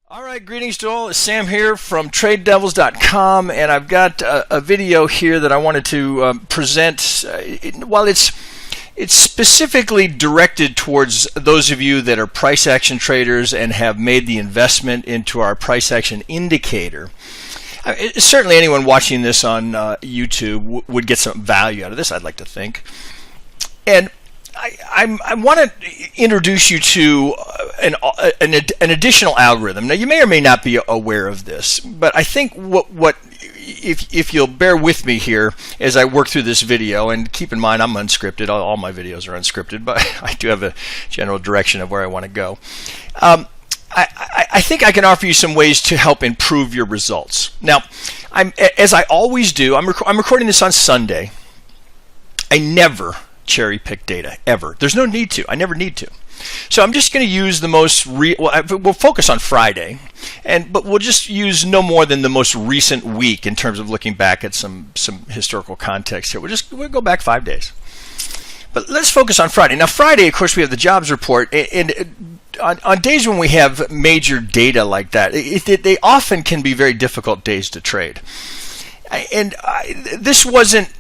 All right, greetings to all. It's Sam here from TradeDevils.com, and I've got a video here that I wanted to present. While it's specifically directed towards those of you that are price action traders and have made the investment into our price action indicator. Certainly anyone watching this on YouTube would get some value out of this, I'd like to think. And I want to introduce you to an additional algorithm. Now, you may or may not be aware of this, but I think if you'll bear with me here as I work through this video, and keep in mind I'm unscripted. All my videos are unscripted, but I do have a general direction of where I want to go. I think I can offer you some ways to help improve your results. Now, as I always do, I'm recording this on Sunday. I never cherry pick data ever. There's no need to. I never need to. So I'm just going to use the most we'll focus on Friday, but we'll just use no more than the most recent week in terms of looking back at some historical context here. We'll go back 5 days. But let's focus on Friday. Now, Friday, of course, we have the jobs report, and on days when we have major data like that, they often can be very difficult days to trade. And this wasn't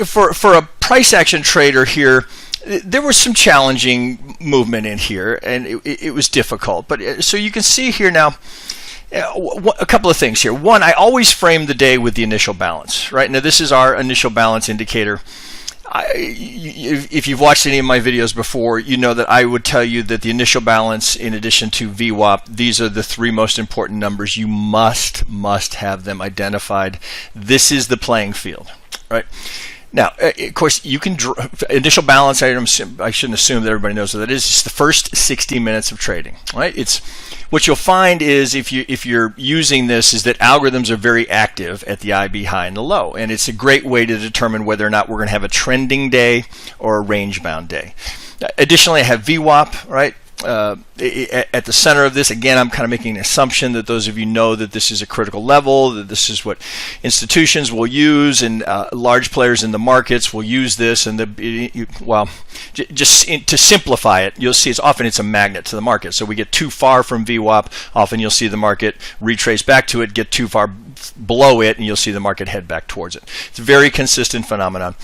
for a price action trader here. There was some challenging movement in here, and it was difficult. But so you can see here now a couple of things here. One, I always frame the day with the initial balance. Right now, this is our initial balance indicator. If you've watched any of my videos before, you know that I would tell you that the initial balance, in addition to VWAP, these are the three most important numbers. You must have them identified. This is the playing field, right? Now, of course, you can initial balance. I shouldn't assume that everybody knows what that is. It's the first 60 minutes of trading, right? It's what you'll find is if you're using this is that algorithms are very active at the IB high and the low, and it's a great way to determine whether or not we're going to have a trending day or a range bound day. Additionally, I have VWAP, right? At the center of this, again, I'm kind of making an assumption that those of you know that this is a critical level, that this is what institutions will use, and large players in the markets will use this. And just to simplify it, you'll see it's a magnet to the market. So we get too far from VWAP, often you'll see the market retrace back to it, get too far below it, and you'll see the market head back towards it. It's a very consistent phenomenon.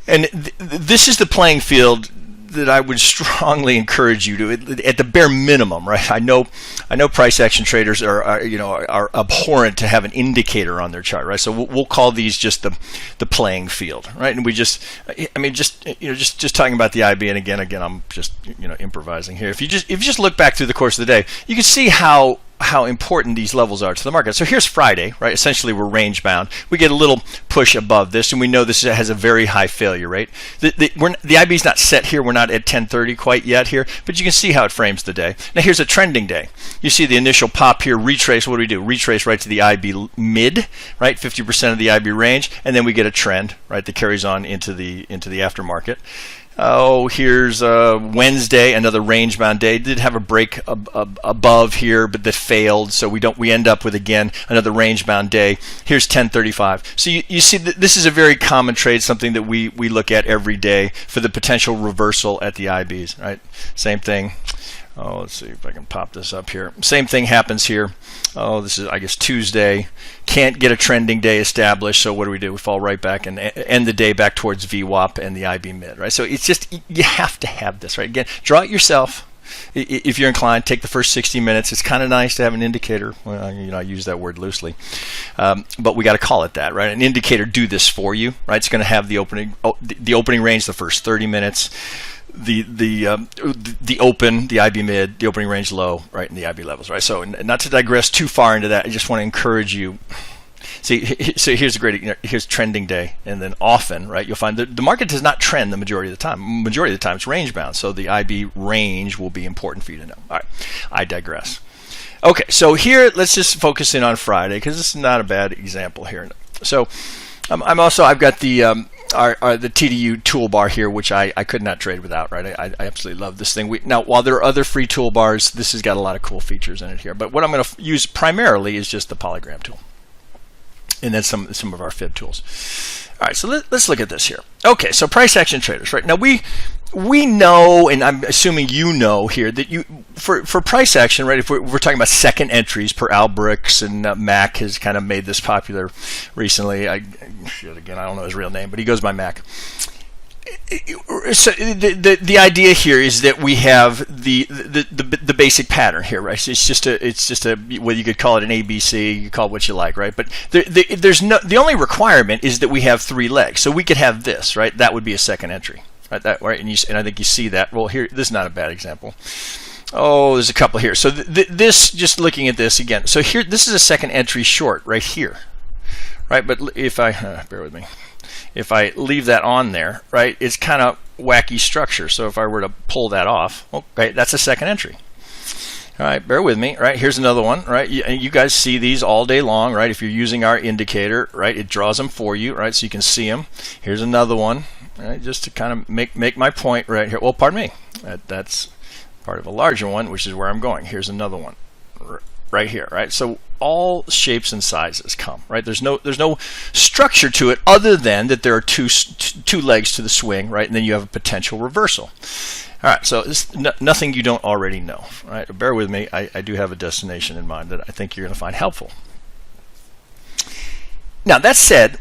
And this is the playing field that I would strongly encourage you to, at the bare minimum, right? I know price action traders are abhorrent to have an indicator on their chart, right? So we'll call these just the playing field, right? And just talking about the IB, and again, I'm just improvising here. If you just look back through the course of the day, you can see how important these levels are to the market. So here's Friday, right? Essentially, we're range bound. We get a little push above this, and we know this has a very high failure rate. The IB is not set here. We're not at 1030 quite yet here, but you can see how it frames the day. Now here's a trending day. You see the initial pop here, retrace. What do? Retrace right to the IB mid, right? 50% of the IB range, and then we get a trend, right, that carries on into the aftermarket. Oh, here's Wednesday, another range-bound day. Did have a break above here, but that failed. So we end up with, again, another range-bound day. Here's 1035. So you see that this is a very common trade, something that we look at every day for the potential reversal at the IBs, right? Same thing. Oh, let's see if I can pop this up here. Same thing happens here. Oh, this is, I guess, Tuesday. Can't get a trending day established, so what do? We fall right back and end the day back towards VWAP and the IB mid, right? So it's just, you have to have this, right? Again, draw it yourself. If you're inclined, take the first 60 minutes. It's kind of nice to have an indicator. Well, I use that word loosely, but we got to call it that, right? An indicator do this for you, right? It's going to have the opening range the first 30 minutes. The open, the IB mid, the opening range low, right, and the IB levels, right? So, not to digress too far into that, I just want to encourage you. See, so here's here's trending day, and then often, right, you'll find that the market does not trend the majority of the time. Majority of the time, it's range bound, so the IB range will be important for you to know. All right, I digress. Okay, so here, let's just focus in on Friday, because this is not a bad example here. So, I've got the TDU toolbar here, which I could not trade without, right? I absolutely love this thing. Now, while there are other free toolbars, this has got a lot of cool features in it here. But what I'm going to use primarily is just the polygram tool, and then some of our fib tools. All right, so let's look at this here. Okay, so price action traders, right? Now we know, and I'm assuming you know here, that you for price action, right? If we're talking about second entries per Albrooks, and Mac has kind of made this popular recently. Again, I don't know his real name, but he goes by Mac. So the idea here is that we have the basic pattern here, right? So it's just a well, you could call it an ABC, you could call it what you like, right? But the only requirement is that we have 3 legs. So we could have this, right? That would be a second entry. Right, and I think you see that. Well, here, this is not a bad example. Oh, there's a couple here. So this, just looking at this again. So here, this is a second entry short right here, right? But if I bear with me, if I leave that on there, right, it's kind of wacky structure. So if I were to pull that off, okay, that's a second entry. All right, bear with me, right? Here's another one, right? You guys see these all day long, right? If you're using our indicator, right, it draws them for you, right? So you can see them. Here's another one. Right, just to kind of make my point right here. Well, pardon me. That's part of a larger one, which is where I'm going. Here's another one right here, right? So all shapes and sizes come, right? There's no structure to it other than that there are two legs to the swing, right? And then you have a potential reversal. All right, so it's nothing you don't already know, right? Bear with me. I do have a destination in mind that I think you're going to find helpful. Now, that said,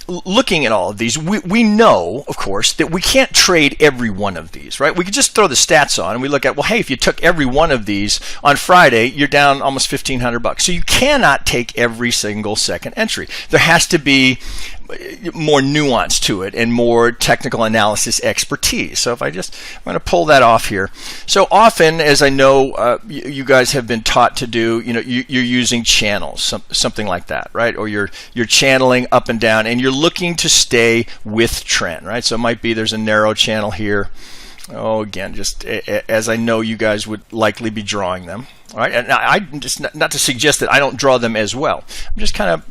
looking at all of these, we know, of course, that we can't trade every one of these, right? We could just throw the stats on and we look at, well, hey, if you took every one of these on Friday, you're down almost $1,500. So you cannot take every single second entry. There has to be more nuance to it and more technical analysis expertise. So I'm going to pull that off here. So often, as I know you guys have been taught to do, you're using channels, something like that, right? Or you're channeling up and down, and you're looking to stay with trend, right? So it might be there's a narrow channel here. Oh, again, just as I know you guys would likely be drawing them, all right? And I just not to suggest that I don't draw them as well. I'm just kind of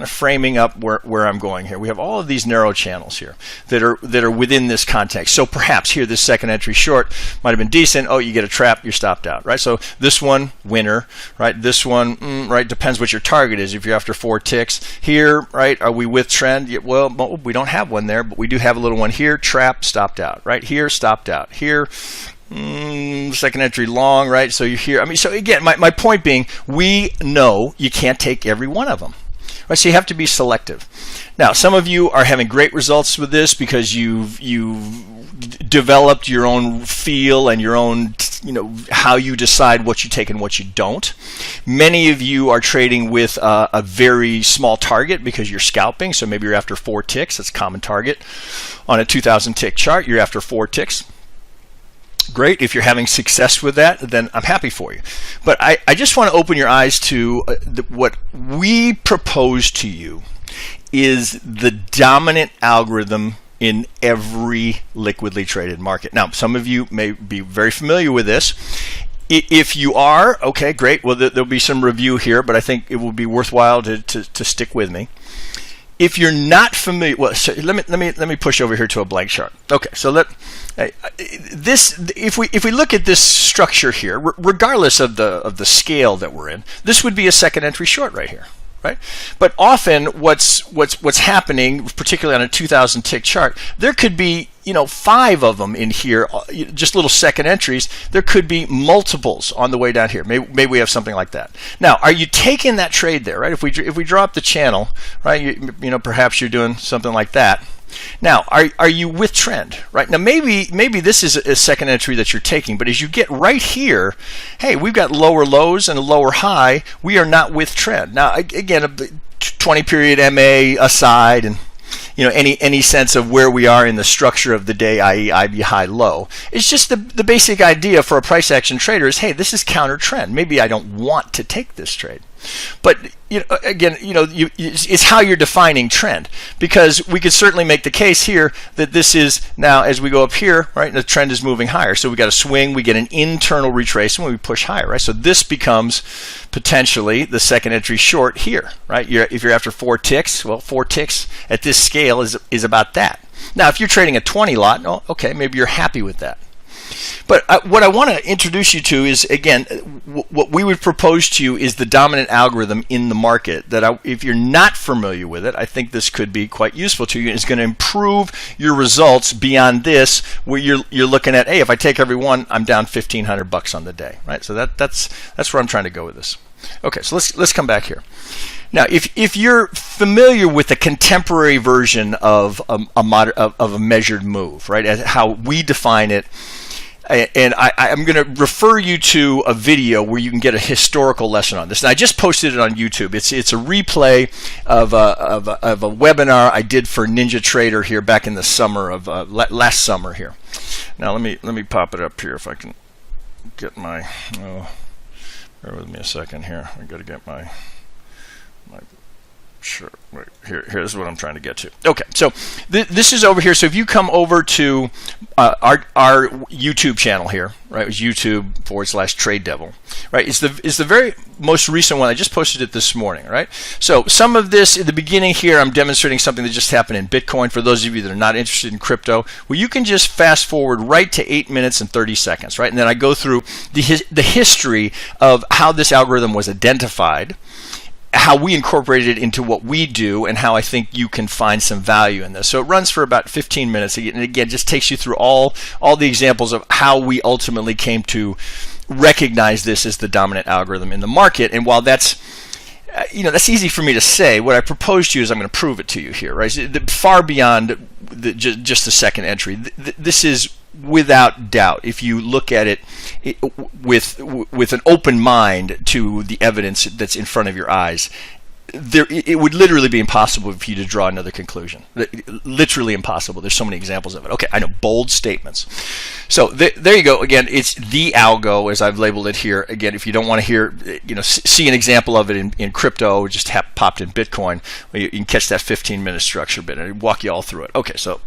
framing up where I'm going here. We have all of these narrow channels here that are within this context. So perhaps here this second entry short might have been decent. Oh, you get a trap, you're stopped out, right? So this one, winner, right? This one, right, depends what your target is. If you're after 4 ticks here, right, are we with trend? Yeah, well, we don't have one there, but we do have a little one here, trap, stopped out, right? Here, stopped out. Here, second entry long, right? So you're here. I mean, so again, my point being, we know you can't take every one of them. Right, so you have to be selective. Now, some of you are having great results with this because you've developed your own feel and your own, how you decide what you take and what you don't. Many of you are trading with a very small target because you're scalping. So maybe you're after 4 ticks. That's a common target on a 2,000 tick chart. You're after 4 ticks. Great. If you're having success with that, then I'm happy for you. But I just want to open your eyes to what we propose to you is the dominant algorithm in every liquidly traded market. Now, some of you may be very familiar with this. If you are, okay, great. Well, there'll be some review here, but I think it will be worthwhile to stick with me. If you're not familiar, well, so let me push over here to a blank chart. Okay, so if we look at this structure here, regardless of the scale that we're in, this would be a second entry short right here, right? But often what's happening, particularly on a 2,000 tick chart, there could be 5 of them in here, just little second entries. There could be multiples on the way down here. Maybe we have something like that. Now, are you taking that trade there, right? If we draw up the channel, right? Perhaps you're doing something like that. Now, are you with trend, right? Now, maybe this is a second entry that you're taking, but as you get right here, hey, we've got lower lows and a lower high. We are not with trend. Now, again, a 20 period MA aside, and any sense of where we are in the structure of the day, i.e. IB high low. It's just the basic idea for a price action trader is, hey, this is counter trend. Maybe I don't want to take this trade. But again, it's how you're defining trend, because we could certainly make the case here that this is now, as we go up here, right, the trend is moving higher. So we got a swing, we get an internal retracement, we push higher, right? So this becomes potentially the second entry short here, right? If you're after 4 ticks, well, 4 ticks at this scale is about that. Now, if you're trading a 20 lot, okay, maybe you're happy with that. But what I want to introduce you to is, again, what we would propose to you is the dominant algorithm in the market that if you're not familiar with it, I think this could be quite useful to you. It's going to improve your results beyond this, where you're looking at, hey, if I take every one, I'm down $1,500 on the day, right? So that's where I'm trying to go with this. Okay, so let's come back here. Now, if you're familiar with the contemporary version of a measured move, right, as how we define it, and I'm going to refer you to a video where you can get a historical lesson on this. And I just posted it on YouTube. It's a replay of a webinar I did for Ninja Trader here back in the summer of last summer here. Now let me pop it up here if I can get my. Bear with me a second here. I got to get my. Sure. Right. Here's what I'm trying to get to. Okay, so this is over here. So if you come over to our YouTube channel here, right? It was YouTube/Trade Devil, right? It's the very most recent one. I just posted it this morning, right? So some of this in the beginning here, I'm demonstrating something that just happened in Bitcoin. For those of you that are not interested in crypto, well, you can just fast forward right to 8 minutes and 30 seconds, right? And then I go through the history of how this algorithm was identified, how we incorporated it into what we do, and how I think you can find some value in this. So it runs for about 15 minutes, and again, just takes you through all the examples of how we ultimately came to recognize this as the dominant algorithm in the market. And while that's that's easy for me to say, what I propose to you is I'm going to prove it to you here, right? Far beyond just the second entry. This is without doubt, if you look at it with an open mind to the evidence that's in front of your eyes, it would literally be impossible for you to draw another conclusion. Literally impossible. There's so many examples of it. Okay, I know, bold statements. So there you go. Again, it's the algo, as I've labeled it here. Again, if you don't want to hear, see an example of it in crypto, just popped in Bitcoin, you can catch that 15-minute structure bit, and I'll walk you all through it. Okay, so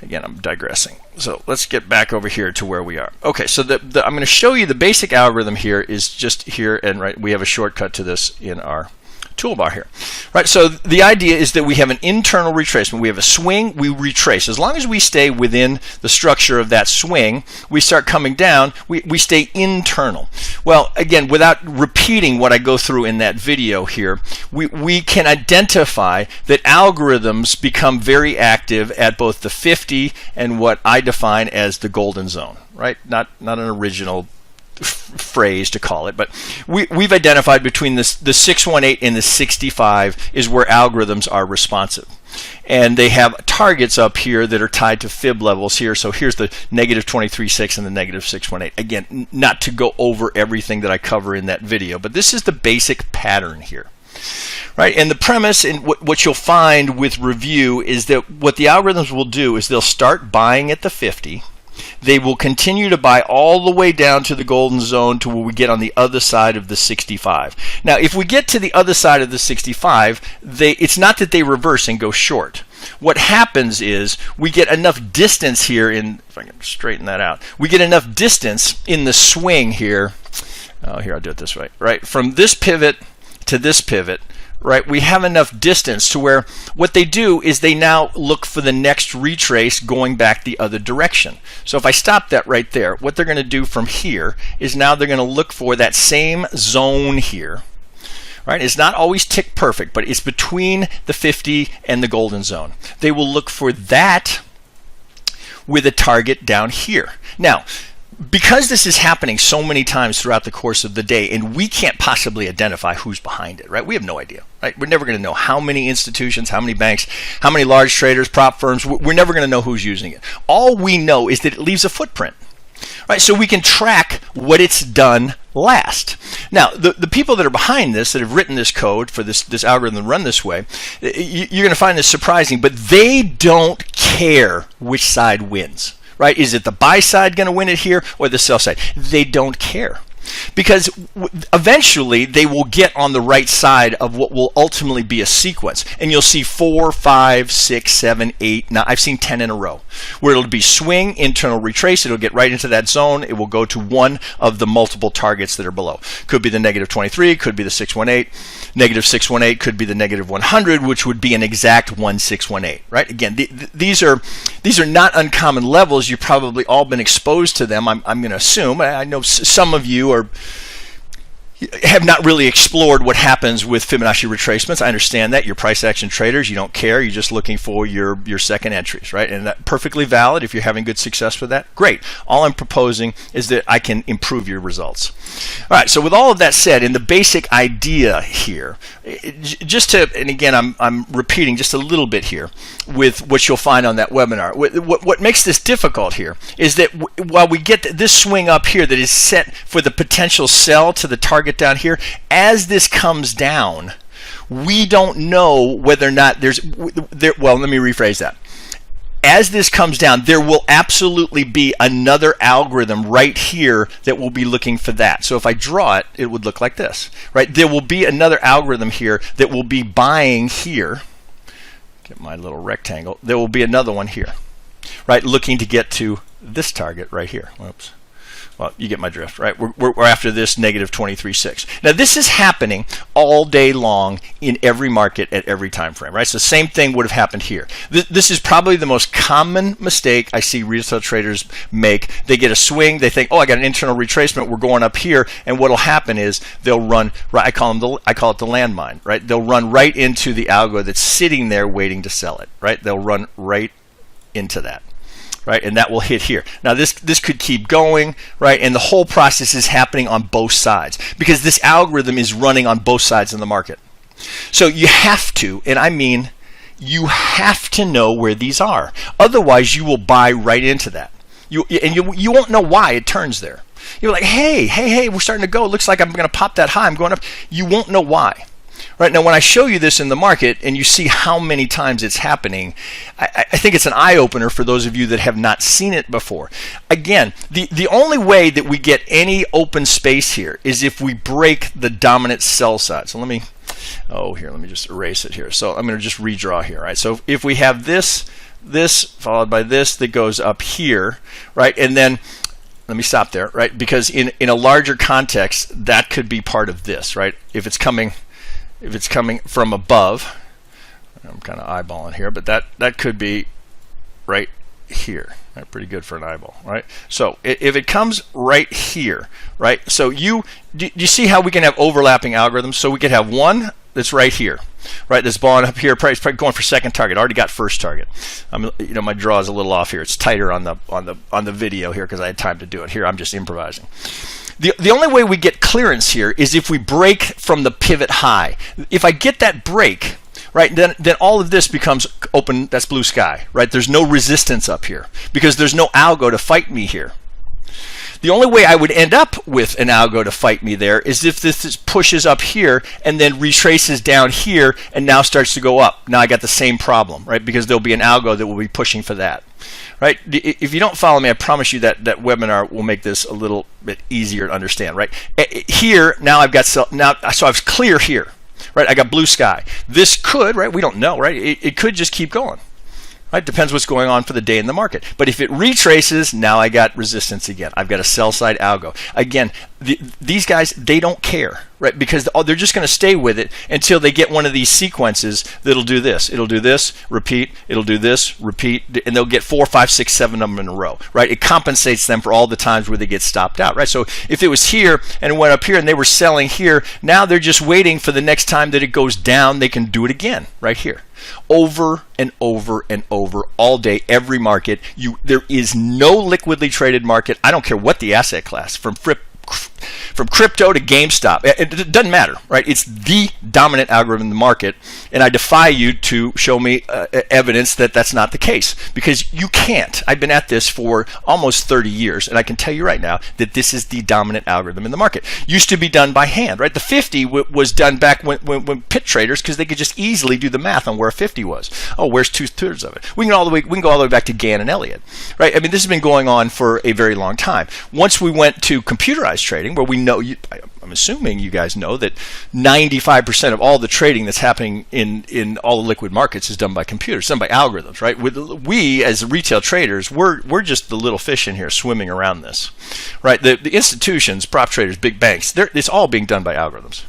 again, I'm digressing. So let's get back over here to where we are. Okay, so I'm going to show you the basic algorithm here is just here, and right, we have a shortcut to this in our toolbar here. Right, so the idea is that we have an internal retracement. We have a swing, we retrace. As long as we stay within the structure of that swing, we start coming down, we stay internal. Well, again, without repeating what I go through in that video here, we can identify that algorithms become very active at both the 50 and what I define as the golden zone, right? Not an original phrase to call it, but we've identified between the 618 and the 65 is where algorithms are responsive, and they have targets up here that are tied to fib levels here. So here's the -23.6 and the -618. Again, not to go over everything that I cover in that video, but this is the basic pattern here. Right, and the premise and what you'll find with review is that what the algorithms will do is they'll start buying at the 50. They will continue to buy all the way down to the golden zone to where we get on the other side of the 65. Now, if we get to the other side of the 65, it's not that they reverse and go short. What happens is we get enough distance here if I can straighten that out, we get enough distance in the swing here. Oh, here, I'll do it this way, right? From this pivot to this pivot, right, we have enough distance to where what they do is they now look for the next retrace going back the other direction. So if I stop that right there, what they're going to do from here is now they're going to look for that same zone here. Right? It's not always tick perfect, but it's between the 50 and the golden zone. They will look for that with a target down here. Now, because this is happening so many times throughout the course of the day, and we can't possibly identify who's behind it, right? We have no idea, right? We're never going to know how many institutions, how many banks, how many large traders, prop firms. We're never going to know who's using it. All we know is that it leaves a footprint, right? So we can track what it's done last. Now, the people that are behind this, that have written this code for this algorithm to run this way, you're going to find this surprising, but they don't care which side wins. Right? Is it the buy side going to win it here or the sell side? They don't care. Because eventually they will get on the right side of what will ultimately be a sequence. And you'll see 4, 5, 6, 7, 8. Now, I've seen 10 in a row where it'll be swing, internal retrace. It'll get right into that zone. It will go to one of the multiple targets that are below. Could be the -23, could be the 618. -618 could be the -100, which would be an exact 1618. Right? Again, these are These are not uncommon levels. You've probably all been exposed to them. I'm going to assume. I know some of you have not really explored what happens with Fibonacci retracements. I understand that. You're price action traders. You don't care. You're just looking for your second entries, right? And that's perfectly valid. If you're having good success with that, great. All I'm proposing is that I can improve your results. All right, so with all of that said, in the basic idea here, just to, and again, I'm repeating just a little bit here with what you'll find on that webinar. What makes this difficult here is that while we get this swing up here that is set for the potential sell to the target down here, as this comes down, we don't know whether or not well, let me rephrase that. As this comes down, there will absolutely be another algorithm right here that will be looking for that. So if I draw it, it would look like this, right? There will be another algorithm here that will be buying here. Get my little rectangle. There will be another one here, right? Looking to get to this target right here. Whoops. Well, you get my drift, right? We're after this negative 23.6. Now, this is happening all day long in every market at every time frame, right? So the same thing would have happened here. This is probably the most common mistake I see retail traders make. They get a swing. They think, oh, I got an internal retracement. We're going up here. And what will happen is they'll run, right? I call it the landmine, right? They'll run right into the algo that's sitting there waiting to sell it, right? They'll run right into that. Right, and that will hit here. Now this could keep going, right, and the whole process is happening on both sides because this algorithm is running on both sides of the market. So you have to, and I mean you have to know where these are. Otherwise, you will buy right into that. You won't know why it turns there. You're like, hey, we're starting to go. It looks like I'm going to pop that high. I'm going up. You won't know why. Right now, when I show you this in the market and you see how many times it's happening, I think it's an eye-opener for those of you that have not seen it before. Again, the only way that we get any open space here is if we break the dominant sell side. So let me just erase it here. So I'm going to just redraw here. Right. So if we have this followed by this that goes up here, right, and then let me stop there, right, because in a larger context, that could be part of this, right? If it's coming from above, I'm kind of eyeballing here, but that could be right here. Right, pretty good for an eyeball, right? So if it comes right here, right? So you see how we can have overlapping algorithms? So we could have one that's right here, right? This ball up here, probably going for second target. Already got first target. My draw is a little off here. It's tighter on the video here because I had time to do it. Here I'm just improvising. The only way we get clearance here is if we break from the pivot high. If I get that break, right, then all of this becomes open. That's blue sky, right? There's no resistance up here because there's no algo to fight me here. The only way I would end up with an algo to fight me there is if this pushes up here and then retraces down here and now starts to go up. Now I got the same problem, right? Because there'll be an algo that will be pushing for that, right? If you don't follow me, I promise you that webinar will make this a little bit easier to understand, right? Here, now I've got, so I was clear here, right? I got blue sky. This could, right? We don't know, right? It could just keep going. Right? Depends what's going on for the day in the market. But if it retraces, now I got resistance again. I've got a sell side algo. Again, these guys, they don't care, right? Because they're just going to stay with it until they get one of these sequences that'll do this. It'll do this, repeat. It'll do this, repeat. And they'll get 4, 5, 6, 7 of them in a row, right? It compensates them for all the times where they get stopped out, right? So if it was here and it went up here and they were selling here, now they're just waiting for the next time that it goes down, they can do it again right here. Over and over and over all day, every market. There is no liquidly traded market. I don't care what the asset class, from crypto to GameStop. It doesn't matter, right? It's the dominant algorithm in the market, and I defy you to show me evidence that that's not the case, because you can't. I've been at this for almost 30 years, and I can tell you right now that this is the dominant algorithm in the market. Used to be done by hand, right? The 50 was done back when pit traders, because they could just easily do the math on where a 50 was. Oh, where's 2/3 of it? We can go all the way back to Gann and Elliott, right? I mean, this has been going on for a very long time. Once we went to computerized trading, where we know, I'm assuming you guys know that 95% of all the trading that's happening in all the liquid markets is done by computers, done by algorithms, right? We as retail traders, we're just the little fish in here swimming around this, right? The institutions, prop traders, big banks, it's all being done by algorithms,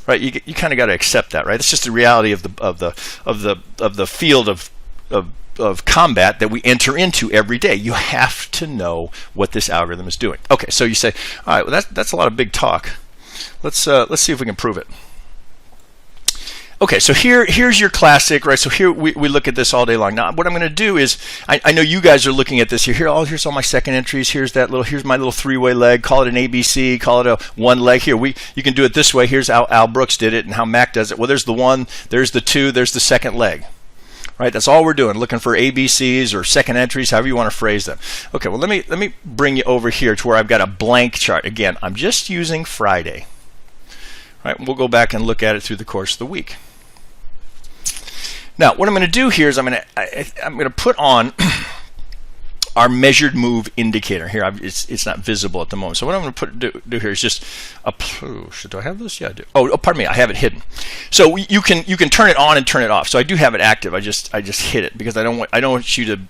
right? You kind of got to accept that, right? It's just the reality of the field of of combat that we enter into every day. You have to know what this algorithm is doing. Okay, so you say, all right, well that's a lot of big talk. Let's see if we can prove it. Okay, so here's your classic, right? So here we look at this all day long. Now, what I'm going to do is, I know you guys are looking at this here. Here's all my second entries. Here's my little three-way leg. Call it an ABC. Call it a one leg. Here, you can do it this way. Here's how Al Brooks did it and how Mac does it. Well, there's the one, there's the two, there's the second leg. Right, that's all we're doing, looking for ABCs or second entries, however you want to phrase them. Okay, well let me bring you over here to where I've got a blank chart. Again, I'm just using Friday. Right, we'll go back and look at it through the course of the week. Now, what I'm going to do here is I'm going to put on our measured move indicator here. It's not visible at the moment. So what I'm going to do here is just do I have this? Yeah, I do. Oh, pardon me, I have it hidden. So you can turn it on and turn it off. So I do have it active. I just hid it because I don't want you to.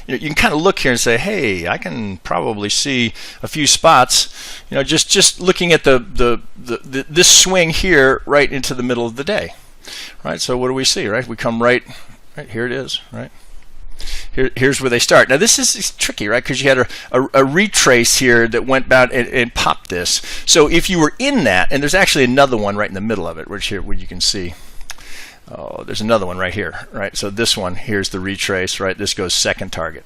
You can kind of look here and say, hey, I can probably see a few spots. Just looking at this swing here right into the middle of the day. Right. So what do we see? Right. We come right here. It is right. Here's where they start. Now this is tricky, right? Because you had a retrace here that went about and popped this. So if you were in that, and there's actually another one right in the middle of it, where you can see. Oh, there's another one right here, right? So this one, here's the retrace, right? This goes second target.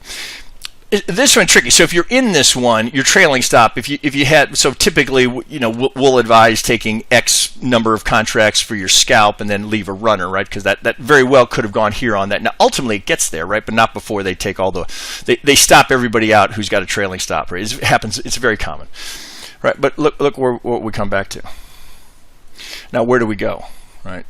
This one tricky. So if you're in this one, your trailing stop. If you had, so typically, we'll advise taking X number of contracts for your scalp and then leave a runner, right? Because that very well could have gone here on that. Now ultimately it gets there, right? But not before they take all they stop everybody out who's got a trailing stop, right? It happens. It's very common, right? But look what we come back to. Now where do we go, right?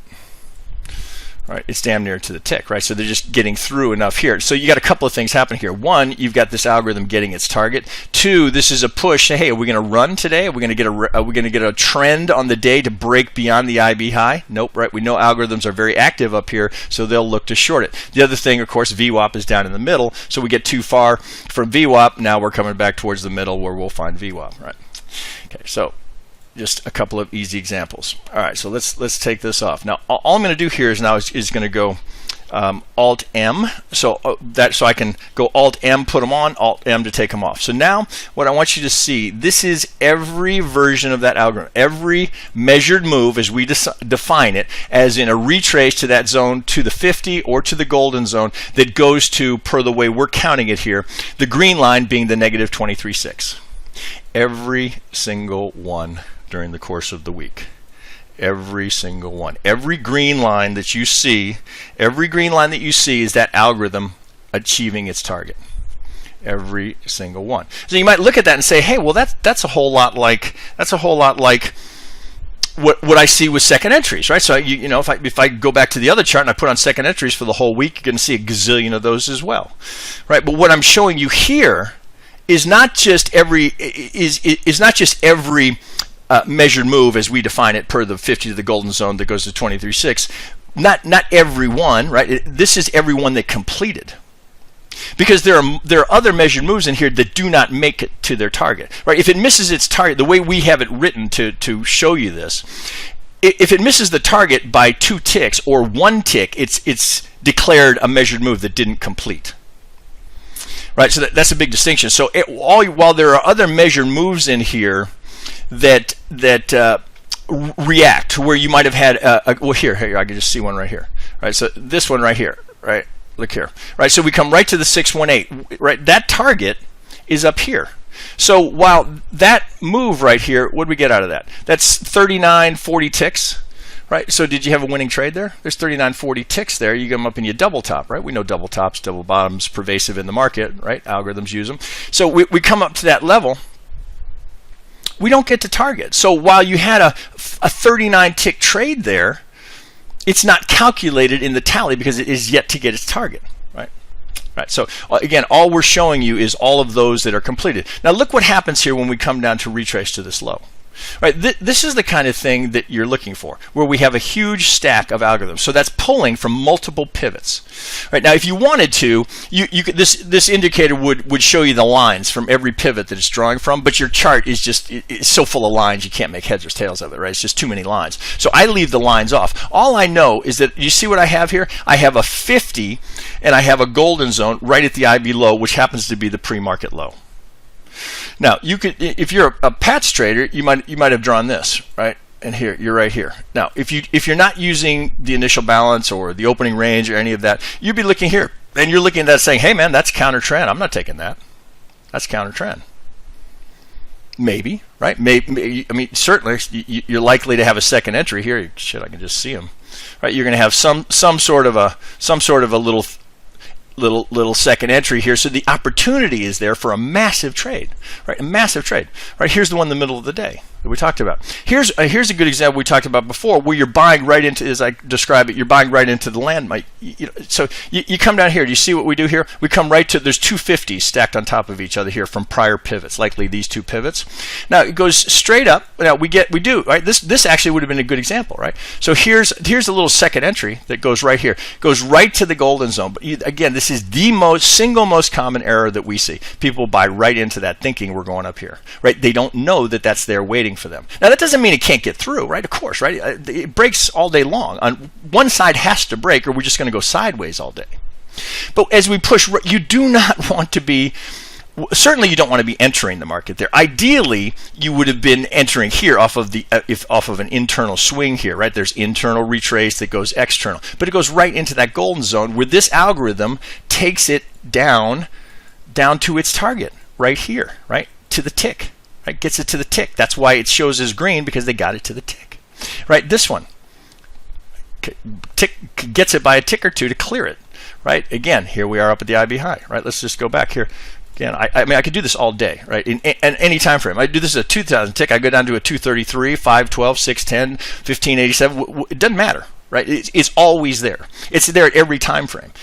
Right, it's damn near to the tick, right? So they're just getting through enough here. So you got a couple of things happening here. One, you've got this algorithm getting its target. Two, this is a push. Hey, are we going to run today? Are we going to get a trend on the day to break beyond the IB high? Nope, right? We know algorithms are very active up here, so they'll look to short it. The other thing, of course, VWAP is down in the middle, so we get too far from VWAP. Now we're coming back towards the middle where we'll find VWAP, right? Okay, so just a couple of easy examples. All right, so let's take this off. Now, all I'm going to do here is going to go Alt M, so I can go Alt M, put them on, Alt M to take them off. So now, what I want you to see, this is every version of that algorithm, every measured move as we define it, as in a retrace to that zone, to the 50 or to the golden zone that goes to, per the way we're counting it here, the green line being the negative 23.6. Every single one during the course of the week. Every single one. Every green line that you see is that algorithm achieving its target. Every single one. So you might look at that and say, hey, well that's a whole lot like what I see with second entries, right? So if I go back to the other chart and I put on second entries for the whole week, you're going to see a gazillion of those as well. Right? But what I'm showing you here is not just every measured move as we define it per the 50 to the golden zone that goes to 23.6. Not every one, right? This is every one that completed, because there are other measured moves in here that do not make it to their target, right? If it misses its target, the way we have it written to show you this, if it misses the target by 2 ticks or 1 tick, it's declared a measured move that didn't complete. Right, so that's a big distinction. So while there are other measured moves in here that react to where you might have had well here I can just see one right here, right? So this one right here, right? Look here, right? So we come right to the 618, right? That target is up here. So while that move right here, what do we get out of that? That's 39.40 ticks. Right, so did you have a winning trade there? There's 39.40 ticks there. You get them up and you double top, right? We know double tops, double bottoms, pervasive in the market, right? Algorithms use them. So we come up to that level. We don't get to target. So while you had a 39 tick trade there, it's not calculated in the tally because it is yet to get its target, right? Right. So again, all we're showing you is all of those that are completed. Now look what happens here when we come down to retrace to this low. Right, this is the kind of thing that you're looking for, where we have a huge stack of algorithms. So that's pulling from multiple pivots. Right, now, if you wanted to, you could, this indicator would show you the lines from every pivot that it's drawing from, but your chart is just it's so full of lines you can't make heads or tails of it. Right, it's just too many lines. So I leave the lines off. All I know is that you see what I have here. I have a 50, and I have a golden zone right at the IB low, which happens to be the pre-market low. Now, you could, if you're a Pat's trader, you might have drawn this, right? And here, you're right here. Now, if you're not using the initial balance or the opening range or any of that, you'd be looking here, and you're looking at that saying, hey man, that's counter trend. I'm not taking that. That's counter trend. Maybe, right? Maybe. I mean, certainly, you're likely to have a second entry here. Shit, I can just see them. Right? You're going to have some sort of a little second entry here, so the opportunity is there for a massive trade, right? A massive trade, right? Here's the one in the middle of the day that we talked about. Here's a good example we talked about before, where you're buying right into, as I describe it, you're buying right into the landmine. So you come down here. Do you see what we do here? We come right to, there's two 50s stacked on top of each other here from prior pivots, likely these two pivots. Now it goes straight up. Now we do right. This actually would have been a good example, right? So here's a little second entry that goes right here, goes right to the golden zone. But again, this is the single most common error that we see. People buy right into that, thinking we're going up here, right? They don't know that that's there waiting for them. Now that doesn't mean it can't get through, right? Of course, right? It breaks all day long. On one side has to break, or we're just going to go sideways all day. But as we push, you do not want to be. Certainly, you don't want to be entering the market there. Ideally, you would have been entering here off of an internal swing here, right? There's internal retrace that goes external, but it goes right into that golden zone where this algorithm takes it down to its target right here, right to the tick, right? Gets it to the tick. That's why it shows as green, because they got it to the tick, right? This one gets it by a tick or two to clear it, right? Again, here we are up at the IB high, right? Let's just go back here. Again, I mean, I could do this all day, right? In any time frame. I do this as a 2,000 tick. I go down to a 233, 512, 610, 1587. It doesn't matter, right? It's always there. It's there at every time frame.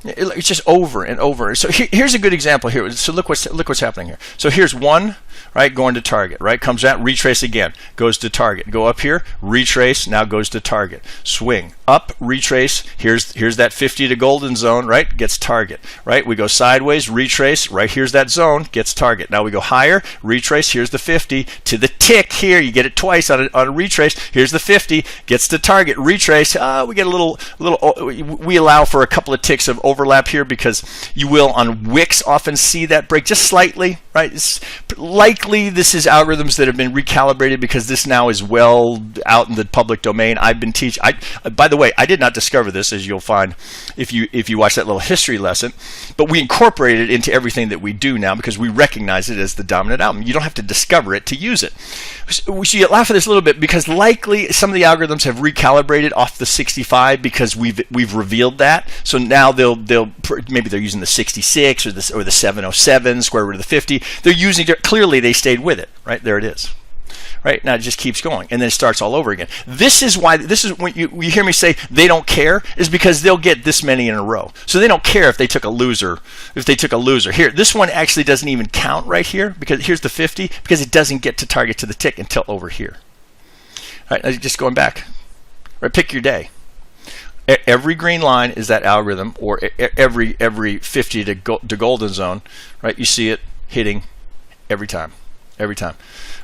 It's just over and over. So here's a good example here. So look what's happening here. So here's one, right, going to target, right? Comes out, retrace again, goes to target. Go up here, retrace, now goes to target. Swing up, retrace. Here's that 50 to golden zone, right? Gets target, right? We go sideways, retrace, right? Here's that zone, gets target. Now we go higher, retrace. Here's the 50 to the tick here. You get it twice on a retrace. Here's the 50, gets to target, retrace. We get a little. We allow for a couple of ticks of overlap here, because you will on wicks often see that break just slightly, right? It's likely this is algorithms that have been recalibrated, because this now is well out in the public domain. I've been teaching. By the way, I did not discover this, as you'll find if you watch that little history lesson, but we incorporate it into everything that we do now, because we recognize it as the dominant album. You don't have to discover it to use it. So you laugh at this a little bit, because likely some of the algorithms have recalibrated off the 65, because we've revealed that. So now maybe they're using the 66 or the 707 square root of the 50. They're using it. Clearly they stayed with it, right? There it is. Right now it just keeps going, and then it starts all over again. This is when you hear me say they don't care, is because they'll get this many in a row. So they don't care if they took a loser. Here, this one actually doesn't even count right here, because here's the 50, because it doesn't get to target to the tick until over here. All right, just going back. Right, pick your day. Every green line is that algorithm, or every 50 to golden zone, right? You see it hitting every time.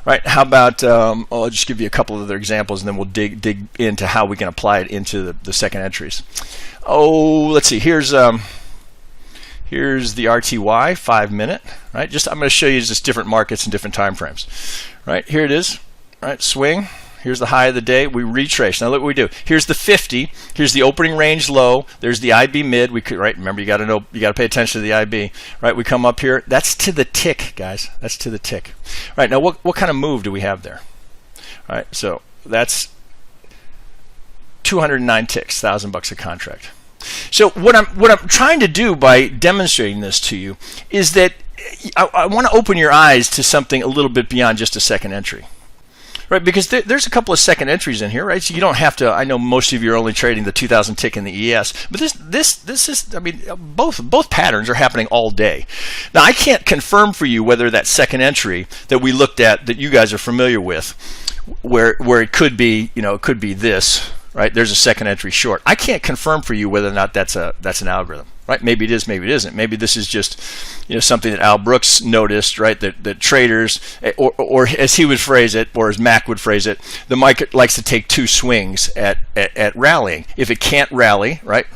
Right? How about I'll just give you a couple of other examples, and then we'll dig into how we can apply it into the second entries. Let's see. Here's the RTY 5-minute. Right? I'm going to show you just different markets and different time frames. Right? Here it is. Right? Swing. Here's the high of the day. We retrace. Now look what we do. Here's the 50. Here's the opening range low. There's the IB mid. Right? Remember, you got to pay attention to the IB. Right? We come up here. That's to the tick, guys. That's to the tick. Right? Now what kind of move do we have there? All right. So that's 209 ticks, $1,000 a contract. So what I'm trying to do by demonstrating this to you is that I want to open your eyes to something a little bit beyond just a second entry. right? Because there's a couple of second entries in here, right? So you don't have to. I know most of you are only trading the 2000 tick in the ES, but this is. I mean, both patterns are happening all day. Now I can't confirm for you whether that second entry that we looked at, that you guys are familiar with, where it could be, it could be this, right? There's a second entry short. I can't confirm for you whether or not that's an algorithm. Right? Maybe it is, maybe it isn't. Maybe this is just, something that Al Brooks noticed, right? That traders, or as he would phrase it, or as Mac would phrase it, the market likes to take two swings at rallying. If it can't rally, right,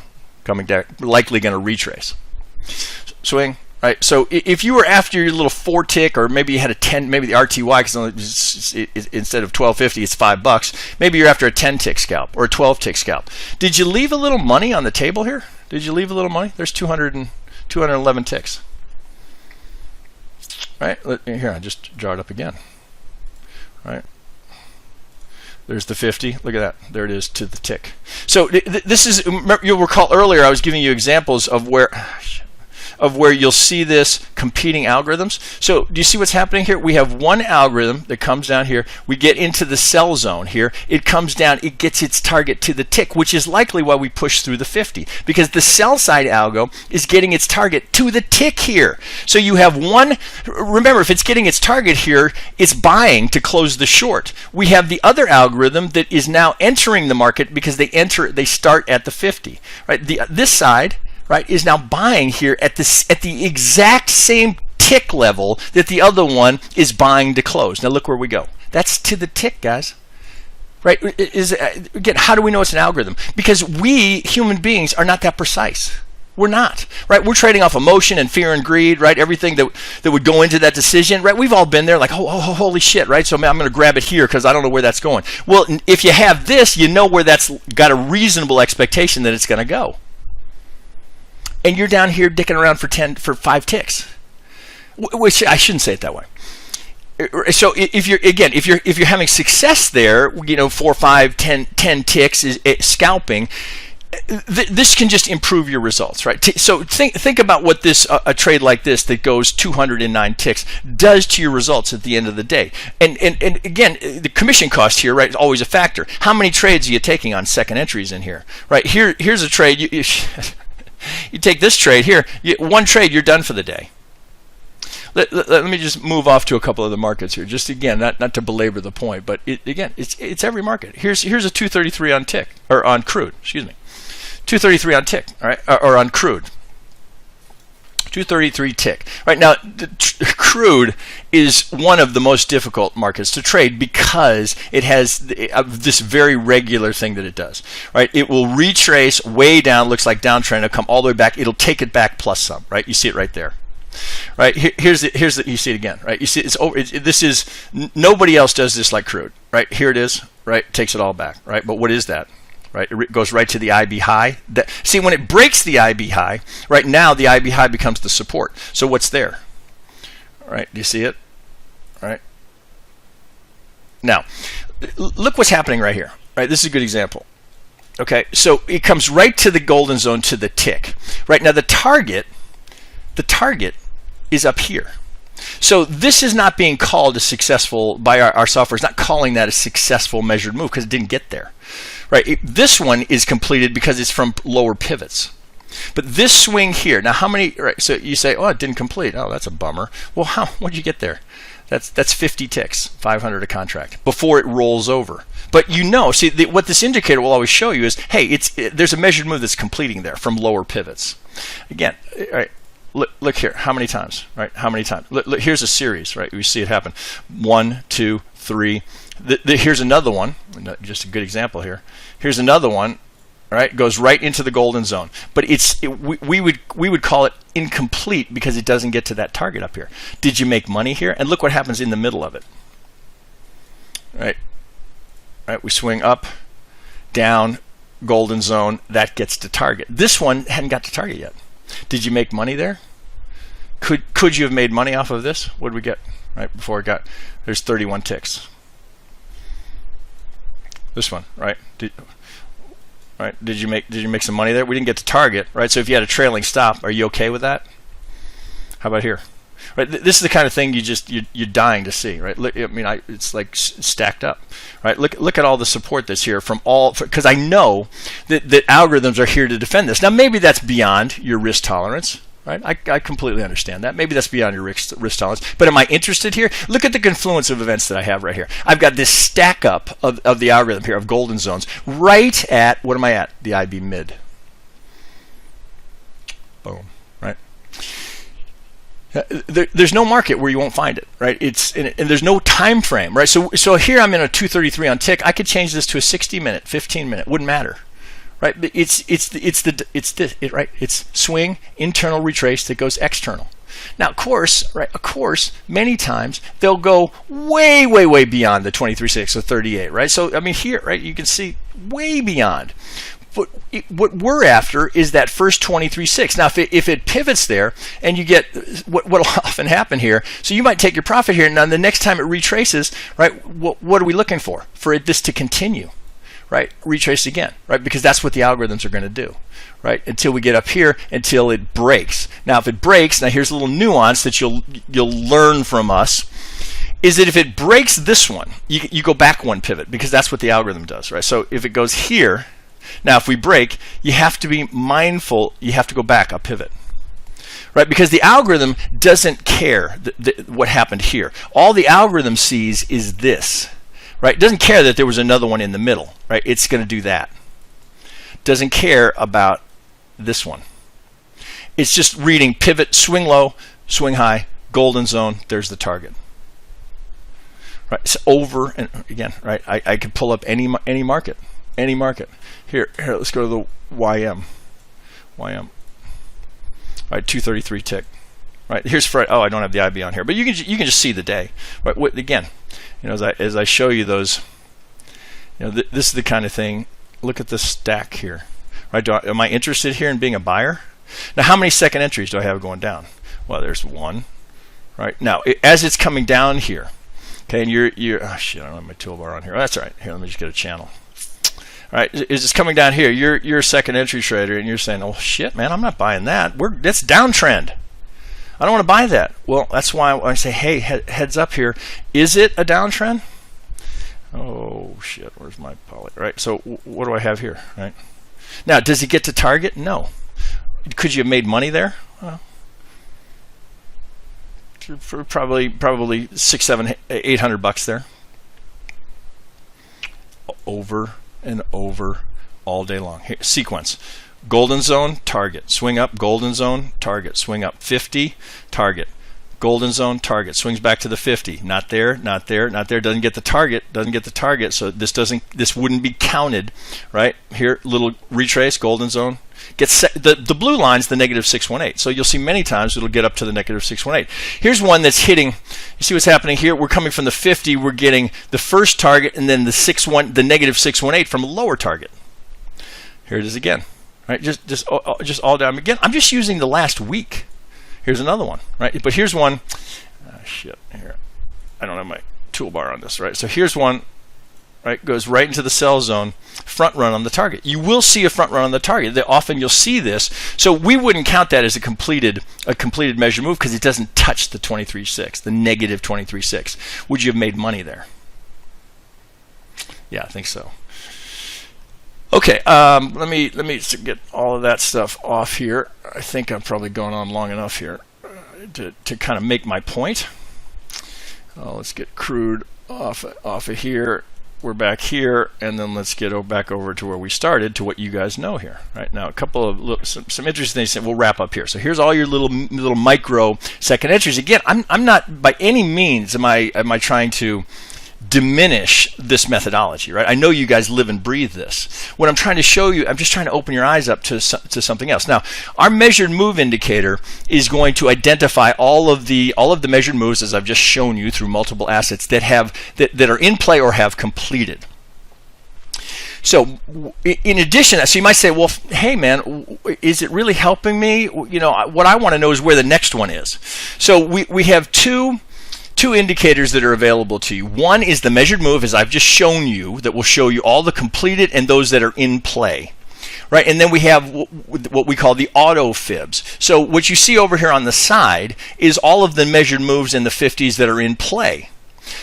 coming down, likely going to retrace. Swing, right? So if you were after your little 4 tick, or maybe you had a 10, maybe the RTY, because instead of $12.50, it's $5. Maybe you're after a 10 tick scalp or a 12 tick scalp. Did you leave a little money on the table here? Did you leave a little money? There's 211 ticks. Right? Here, I just draw it up again. Right? There's the 50. Look at that. There it is to the tick. So this is, you'll recall earlier I was giving you examples of where you'll see this competing algorithms. So do you see what's happening here? We have one algorithm that comes down here. We get into the sell zone here. It comes down. It gets its target to the tick, which is likely why we push through the 50, because the sell side algo is getting its target to the tick here. So you have one. Remember, if it's getting its target here, it's buying to close the short. We have the other algorithm that is now entering the market because they start at the 50. Right? This side, right, is now buying here at the exact same tick level that the other one is buying to close. Now look where we go. That's to the tick, guys. Right? Again, how do we know it's an algorithm? Because we human beings are not that precise. We're not, right? We're trading off emotion and fear and greed, right? Everything that would go into that decision, right? We've all been there, like, oh, holy shit, right? So I'm going to grab it here because I don't know where that's going. Well, if you have this, you know where that's got a reasonable expectation that it's going to go. And you're down here dicking around for 5 ticks, which I shouldn't say it that way. So if you're having success there, 4, 5, 10 ticks is scalping. This can just improve your results, right? So think about what a trade like this that goes 209 ticks does to your results at the end of the day. And again, the commission cost here, right, is always a factor. How many trades are you taking on second entries in here, right? Here's a trade. You take this trade here, one trade, you're done for the day. Let me just move off to a couple of the markets here. Just again, not to belabor the point, but it's every market. Here's a 233 on tick, or on crude. Excuse me, 233 on tick. All right, or on crude. 233 tick. Right now, crude is one of the most difficult markets to trade because it has this very regular thing that it does. Right, it will retrace way down. Looks like downtrend. It'll come all the way back. It'll take it back plus some. Right, you see it right there. Right, here's the you see it again. Right, you see it's over. This is, nobody else does this like crude. Right, here it is. Right, takes it all back. Right, but what is that? Right, it goes right to the IB high. See, when it breaks the IB high, right now the IB high becomes the support. So what's there? Right, do you see it? Right. Now, look what's happening right here. Right, this is a good example. Okay, so it comes right to the golden zone, to the tick. Right now, the target is up here. So this is not being called a successful by our software. It's not calling that a successful measured move because it didn't get there. Right. This one is completed because it's from lower pivots. But this swing here, now how many? Right. So you say, oh, it didn't complete. Oh, that's a bummer. Well, what did you get there? That's 50 ticks, 500 a contract before it rolls over. But see, what this indicator will always show you is, hey, there's a measured move that's completing there from lower pivots. Again, right. Look here. How many times? Right? How many times? Look, here's a series. Right? We see it happen. 1, 2, 3. Here's another one. Just a good example here. Here's another one. Right? Goes right into the golden zone. But we would call it incomplete because it doesn't get to that target up here. Did you make money here? And look what happens in the middle of it. Right? Right? We swing up, down, golden zone. That gets to target. This one hadn't got to target yet. Did you make money there? Could you have made money off of this? What did we get right before it got? There's 31 ticks. This one, right? Did you make some money there? We didn't get to target, right? So if you had a trailing stop, are you okay with that? How about here? Right, this is the kind of thing you're dying to see, right? Look, I mean, it's like stacked up, right? Look at all the support that's here from all, because I know that algorithms are here to defend this. Now, maybe that's beyond your risk tolerance, right? I completely understand that. Maybe that's beyond your risk tolerance. But am I interested here? Look at the confluence of events that I have right here. I've got this stack up of the algorithm here of golden zones right at, what am I at? The IB mid. Boom, right? There's no market where you won't find it, right? And there's no time frame, right? So here I'm in a 233 on tick. I could change this to a 60-minute, 15-minute, wouldn't matter, right? But it's swing, internal retrace that goes external. Now, of course, many times they'll go way, way, way beyond the 23.6 or 38, right? So I mean here, right? You can see way beyond. But what we're after is that first 23.6. Now, if it pivots there, and you get what will often happen here, so you might take your profit here, and then the next time it retraces, right? What are we looking for? For this to continue, right? Retrace again, right? Because that's what the algorithms are going to do, right? Until we get up here, until it breaks. Now, if it breaks, now here's a little nuance that you'll learn from us. Is that if it breaks this one, you go back one pivot, because that's what the algorithm does, right? So if it goes here. Now, if we break, you have to be mindful. You have to go back a pivot, right? Because the algorithm doesn't care what happened here. All the algorithm sees is this, right? It doesn't care that there was another one in the middle, right? It's going to do that. Doesn't care about this one. It's just reading pivot, swing low, swing high, golden zone. There's the target. Right? It's over and again, right? I could pull up any market. Any market. Here, let's go to the YM. All right, 233 tick. Right, here's Friday. Oh, I don't have the IB on here, but you can just see the day. Right, again, you know, as I show you those, you know, this is the kind of thing. Look at the stack here. Right, am I interested here in being a buyer? Now, how many second entries do I have going down? Well, there's one. Right now, as it's coming down here, okay, and you're oh shit, I don't have my toolbar on here. Oh, that's all right. Here, let me just get a channel. All right, is it's coming down here? You're a second entry trader, and you're saying, "Oh shit, man, I'm not buying that. That's downtrend. I don't want to buy that." Well, that's why I say, "Hey, heads up here. Is it a downtrend?" Oh shit, where's my poly? Right. So what do I have here? Right. Now, does it get to target? No. Could you have made money there? Well, for probably $600, $700, $800 there. Over and over all day long. Here, sequence. Golden zone, target. Swing up, golden zone, target. Swing up, 50, target. Golden zone, target. Swings back to the 50. Not there, not there, not there. Doesn't get the target, doesn't get the target. So this wouldn't be counted, right? Here, little retrace, golden zone. Gets the blue line's the negative 618. So you'll see many times it'll get up to the negative 618. Here's one that's hitting. You see what's happening here? We're coming from the 50. We're getting the first target and then the negative 618 from a lower target. Here it is again. Right? Just all down again. I'm just using the last week. Here's another one. Right? But here's one. Oh, shit. Here, I don't have my toolbar on this. Right? So here's one. Right, goes right into the sell zone, front run on the target. You will see a front run on the target. Often you'll see this. So we wouldn't count that as a completed measure move because it doesn't touch the 23.6, the negative 23.6. Would you have made money there? Yeah, I think so. Okay, let me get all of that stuff off here. I think I'm probably going on long enough here to kind of make my point. Let's get crude off of here. We're back here, and then let's get back over to where we started, to what you guys know here. Right now, a couple of some interesting things. We'll wrap up here. So here's all your little micro second entries. Again, I'm not by any means am I trying to diminish this methodology, right? I know you guys live and breathe this. What I'm trying to show you, I'm just trying to open your eyes up to something else. Now, our measured move indicator is going to identify all of the measured moves, as I've just shown you, through multiple assets that are in play or have completed. So in addition, so you might say, well, hey man, is it really helping me? You know, what I want to know is where the next one is. So we have two indicators that are available to you. One is the measured move, as I've just shown you, that will show you all the completed and those that are in play. right? And then we have what we call the auto fibs. So what you see over here on the side is all of the measured moves in the 50s that are in play.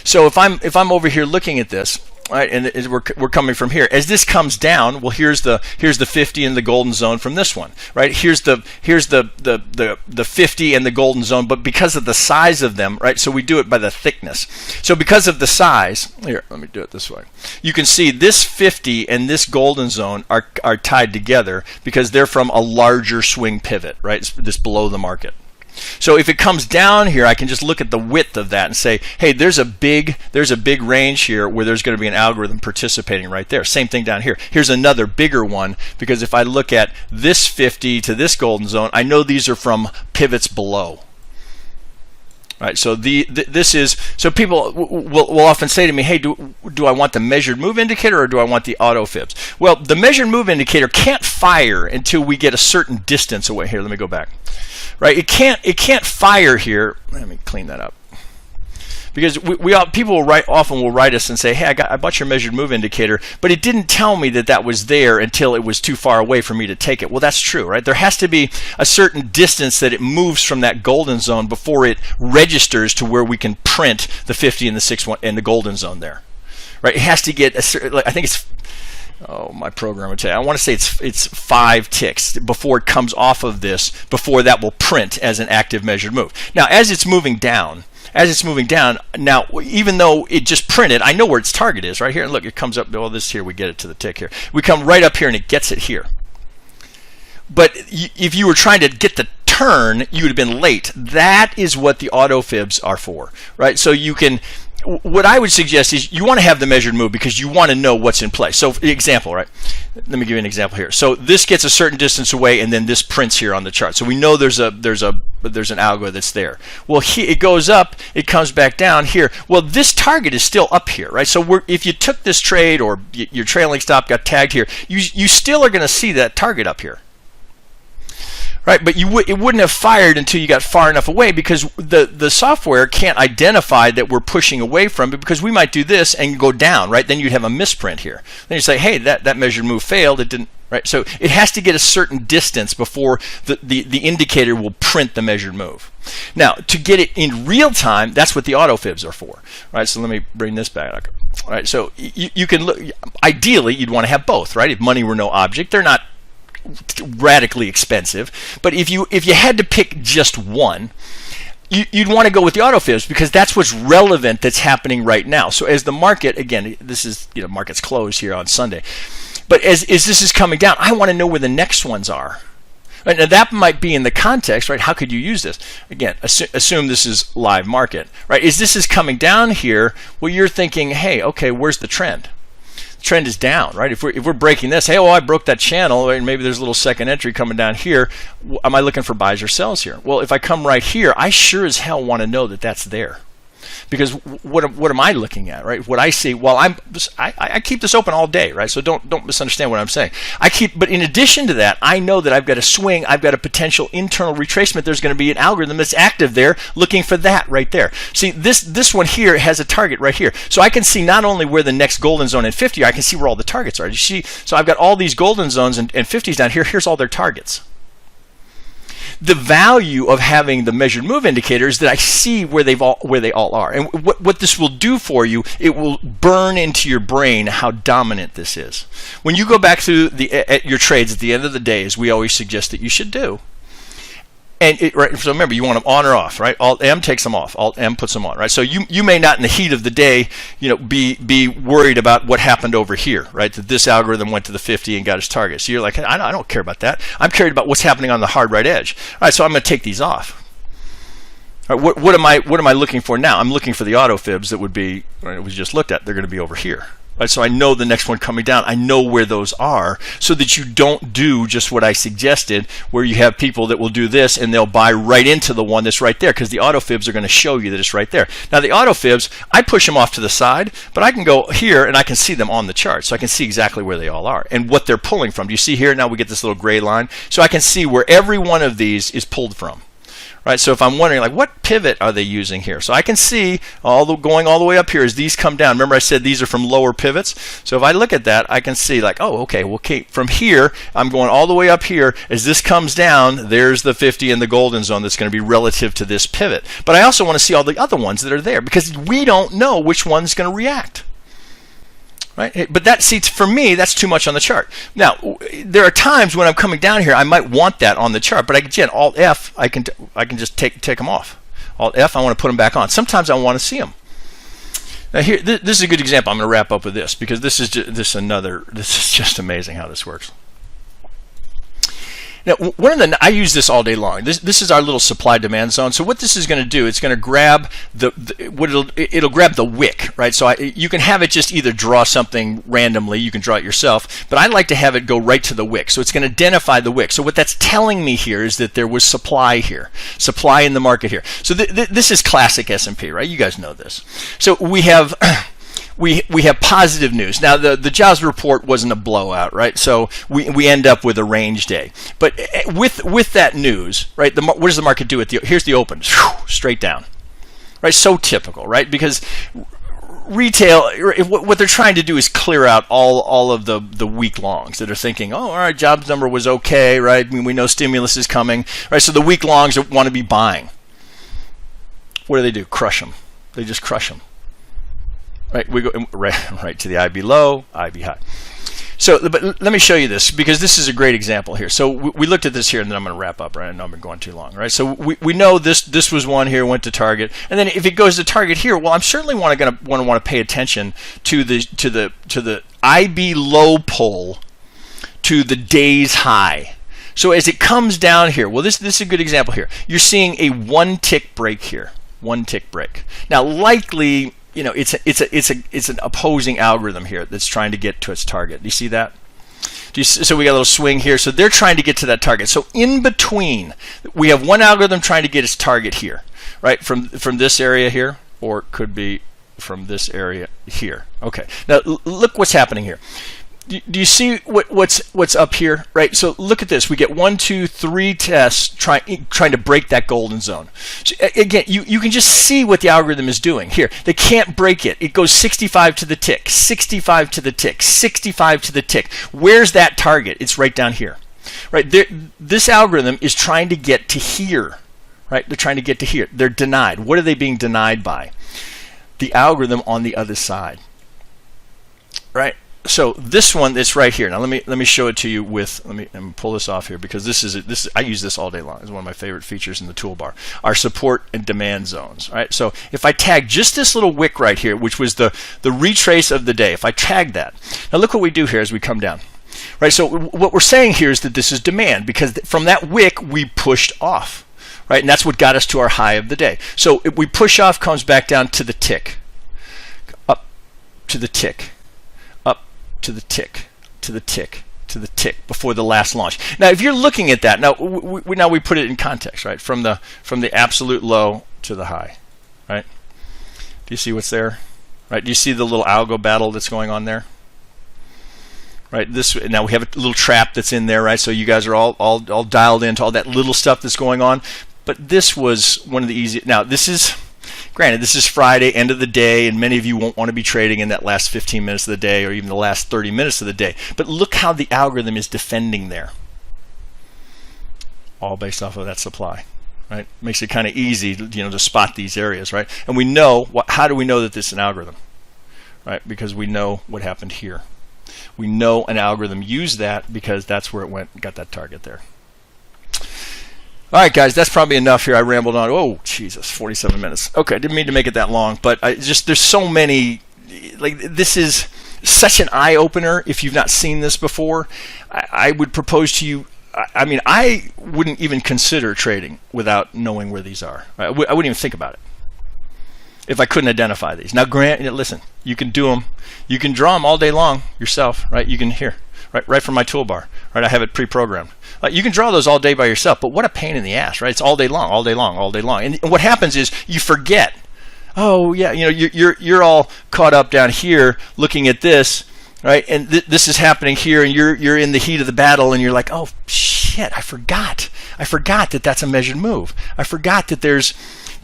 So if I'm over here looking at this, right, and we're coming from here. As this comes down, well, here's the 50 and the golden zone from this one, right? Here's the 50 and the golden zone, but because of the size of them, right? So we do it by the thickness. So because of the size, here, let me do it this way. You can see this 50 and this golden zone are tied together because they're from a larger swing pivot, right? It's this below the market. So if it comes down here, I can just look at the width of that and say, hey, there's a big range here where there's going to be an algorithm participating right there. Same thing down here. Here's another bigger one, because if I look at this 50 to this golden zone, I know these are from pivots below. Right, so this is, so people will often say to me, hey, do I want the measured move indicator or do I want the auto fibs? Well, the measured move indicator can't fire until we get a certain distance away. Here, let me go back. Right, it can't fire here. Let me clean that up. Because people often will write us and say, hey, I bought your measured move indicator, but it didn't tell me that was there until it was too far away for me to take it. Well, that's true, right? There has to be a certain distance that it moves from that golden zone before it registers to where we can print the 50 and the 6 and the golden zone there, right? It has to get a certain, I think it's, oh, my program would tell you, I want to say it's 5 ticks before it comes off of this, before that will print as an active measured move. Now, as it's moving down, now, even though it just printed, I know where its target is, right here. And look, it comes up, well, this here, we get it to the tick here. We come right up here and it gets it here. But if you were trying to get the turn, you would have been late. That is what the auto fibs are for, right? So you can, what I would suggest is you want to have the measured move because you want to know what's in play. So example, right? Let me give you an example here. So this gets a certain distance away and then this prints here on the chart. So we know there's an algo that's there. Well, it goes up, it comes back down here. Well, this target is still up here, right? So if you took this trade or your trailing stop got tagged here, you still are going to see that target up here. Right, but it wouldn't have fired until you got far enough away because the software can't identify that we're pushing away from it because we might do this and go down, right? Then you'd have a misprint here. Then you say, hey, that measured move failed. It didn't, right? So it has to get a certain distance before the indicator will print the measured move. Now, to get it in real time, that's what the auto fibs are for, right? So let me bring this back. All right, so you can look. Ideally, you'd want to have both, right? If money were no object, they're not radically expensive, but if you had to pick just one, you'd want to go with the auto fibs because that's what's relevant, that's happening right now. So as the market, again, this is, market's closed here on Sunday, but as this is coming down, I want to know where the next ones are. Right, now that might be in the context, right? How could you use this? Again, assume this is live market, right? As this is coming down here, well, you're thinking, hey, okay, where's the trend? Trend is down, right? If we're breaking this, hey, I broke that channel, and maybe there's a little second entry coming down here. Am I looking for buys or sells here? Well, if I come right here, I sure as hell want to know that that's there, because what am I looking at, right? What I see, well, I keep this open all day, right? So don't misunderstand what I'm saying. But in addition to that, I know that I've got a swing, I've got a potential internal retracement. There's going to be an algorithm that's active there, looking for that right there. See, this one here has a target right here, so I can see not only where the next golden zone and 50 are, I can see where all the targets are. You see, so I've got all these golden zones and 50s down here. Here's all their targets. The value of having the measured move indicator is that I see where they all are. And what this will do for you, it will burn into your brain how dominant this is. When you go back through your trades at the end of the day, as we always suggest that you should do, and right, so remember, you want them on or off, right? Alt M takes them off, Alt M puts them on, right? So you may not in the heat of the day, be worried about what happened over here, right? That this algorithm went to the 50 and got its target. So you're like, I don't care about that. I'm worried about what's happening on the hard right edge. All right, so I'm going to take these off. All right, what am I looking for now? I'm looking for the auto fibs that would be, right, we just looked at. They're going to be over here. Right, so I know the next one coming down. I know where those are, so that you don't do just what I suggested, where you have people that will do this and they'll buy right into the one that's right there, because the auto fibs are going to show you that it's right there. Now the auto fibs, I push them off to the side, but I can go here and I can see them on the chart, so I can see exactly where they all are and what they're pulling from. Do you see here? Now we get this little gray line, so I can see where every one of these is pulled from. right? So if I'm wondering, like, what pivot are they using here? So I can see going all the way up here as these come down. Remember I said these are from lower pivots? So if I look at that, I can see like, oh, okay, well, from here, I'm going all the way up here. As this comes down, there's the 50 in the golden zone that's going to be relative to this pivot. But I also want to see all the other ones that are there because we don't know which one's going to react. Right? But that, see, for me, that's too much on the chart. Now, there are times when I'm coming down here, I might want that on the chart, but again, Alt F, I can just take them off. Alt F, I want to put them back on. Sometimes I want to see them. Now here, this is a good example. I'm going to wrap up with this because this is just amazing how this works. Now, I use this all day long. This is our little supply-demand zone. So what this is going to do, it's going to grab it'll grab the wick, right? So you can have it just either draw something randomly. You can draw it yourself, but I like to have it go right to the wick. So it's going to identify the wick. So what that's telling me here is that there was supply here, supply in the market here. So this is classic S&P, right? You guys know this. So we have. We have positive news. Now, the jobs report wasn't a blowout, right? So we end up with a range day. But with that news, right, what does the market do? Here's the open, straight down, right? So typical, right? Because retail, what they're trying to do is clear out all of the week longs that are thinking, oh, all right, jobs number was okay, right? I mean, we know stimulus is coming, right? So the week longs want to be buying. What do? Crush them. They just crush them. Right, we go right to the IB low, IB high. So, but let me show you this because this is a great example here. So we looked at this here, and then I'm going to wrap up. Right, I know I've been going too long. Right, so we know this was one here, went to target, and then if it goes to target here, well, I'm certainly want to pay attention to the IB low pull to the day's high. So as it comes down here, well, this is a good example here. You're seeing a one tick break here, one tick break. Now, likely, you know, it's an opposing algorithm here that's trying to get to its target. Do you see that? So we got a little swing here. So they're trying to get to that target. So in between, we have one algorithm trying to get its target here, right? From this area here, or it could be from this area here. Okay. Now look what's happening here. Do you see what's up here, right? So look at this. We get 1, 2, 3 tests trying to break that golden zone. So again, you can just see what the algorithm is doing here. They can't break it. It goes 65 to the tick, 65 to the tick, 65 to the tick. Where's that target? It's right down here, right? This algorithm is trying to get to here, right? They're trying to get to here. They're denied. What are they being denied by? The algorithm on the other side, right? So this one that's right here. Now let me show it to you with let me pull this off here because this I use this all day long. It's one of my favorite features in the toolbar. Our support and demand zones. Right. So if I tag just this little wick right here, which was the retrace of the day, if I tag that, now look what we do here as we come down. Right. So what we're saying here is that this is demand because from that wick we pushed off. Right. And that's what got us to our high of the day. So if we push off, comes back down to the tick, up to the tick. To the tick, to the tick, to the tick before the last launch. Now, if you're looking at that, now we put it in context, right? From the absolute low to the high, right? Do you see what's there? Right? Do you see the little algo battle that's going on there? Right? Now we have a little trap that's in there, right? So you guys are all dialed into all that little stuff that's going on. But this was one of the easiest. Now granted, this is Friday, end of the day, and many of you won't want to be trading in that last 15 minutes of the day or even the last 30 minutes of the day. But look how the algorithm is defending there. All based off of that supply, right? Makes it kind of easy, to spot these areas, right? And we know, how do we know that this is an algorithm? Right? Because we know what happened here. We know an algorithm used that because that's where it went, got that target there. All right, guys, that's probably enough here. I rambled on. Oh, Jesus, 47 minutes. Okay, I didn't mean to make it that long, but there's so many. Like, this is such an eye-opener. If you've not seen this before, I would propose to you. I mean, I wouldn't even consider trading without knowing where these are. I wouldn't even think about it if I couldn't identify these. Now, listen, you can do them. You can draw them all day long yourself, right? You can here. Right from my toolbar, right? I have it pre-programmed. You can draw those all day by yourself, but what a pain in the ass, right? It's all day long, all day long, all day long. And what happens is you forget. Oh yeah, you're all caught up down here looking at this, right? And this is happening here, and you're in the heat of the battle, and you're like, oh, shit, I forgot that that's a measured move. I forgot that there's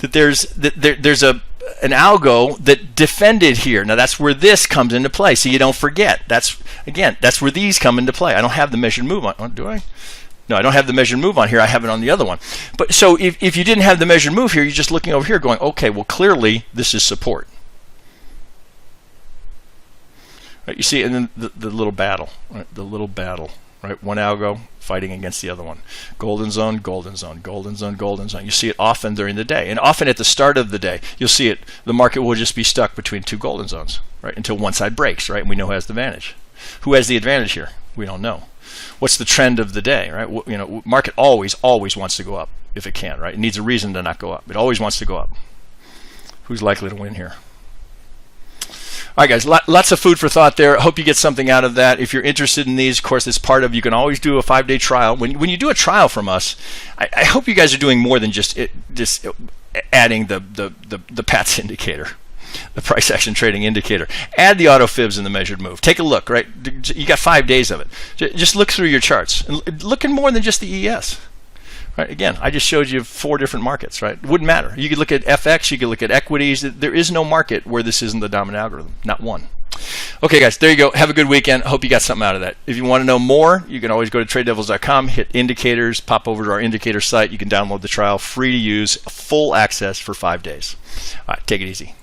an algo that defended here. Now that's where this comes into play, so you don't forget. That's where these come into play. I don't have the measured move on, do I? No, I don't have the measured move on here. I have it on the other one. But so if you didn't have the measured move here, you're just looking over here going, okay, well clearly this is support. Right, you see, and then the little battle, right? The little battle, right? One algo fighting against the other one. Golden zone, golden zone, golden zone, golden zone. You see it often during the day, and often at the start of the day, you'll see it. The market will just be stuck between two golden zones, right? Until one side breaks, right? And we know who has the advantage. Who has the advantage here? We don't know. What's the trend of the day, right? You know, market always wants to go up if it can, right? It needs a reason to not go up. It always wants to go up. Who's likely to win here? All right, guys, lots of food for thought there. I hope you get something out of that. If you're interested in these, of course, it's part of, you can always do a 5-day trial. When you do a trial from us, I hope you guys are doing more than just adding the PATS indicator, the price action trading indicator. Add the auto fibs and the measured move. Take a look, right? You got 5 days of it. Just look through your charts. And look at more than just the ES. Right? Again, I just showed you 4 different markets, right? It wouldn't matter. You could look at FX, you could look at equities. There is no market where this isn't the dominant algorithm, not one. Okay, guys, there you go. Have a good weekend. I hope you got something out of that. If you want to know more, you can always go to TradeDevils.com, hit indicators, pop over to our indicator site. You can download the trial, free to use, full access for 5 days. All right, take it easy.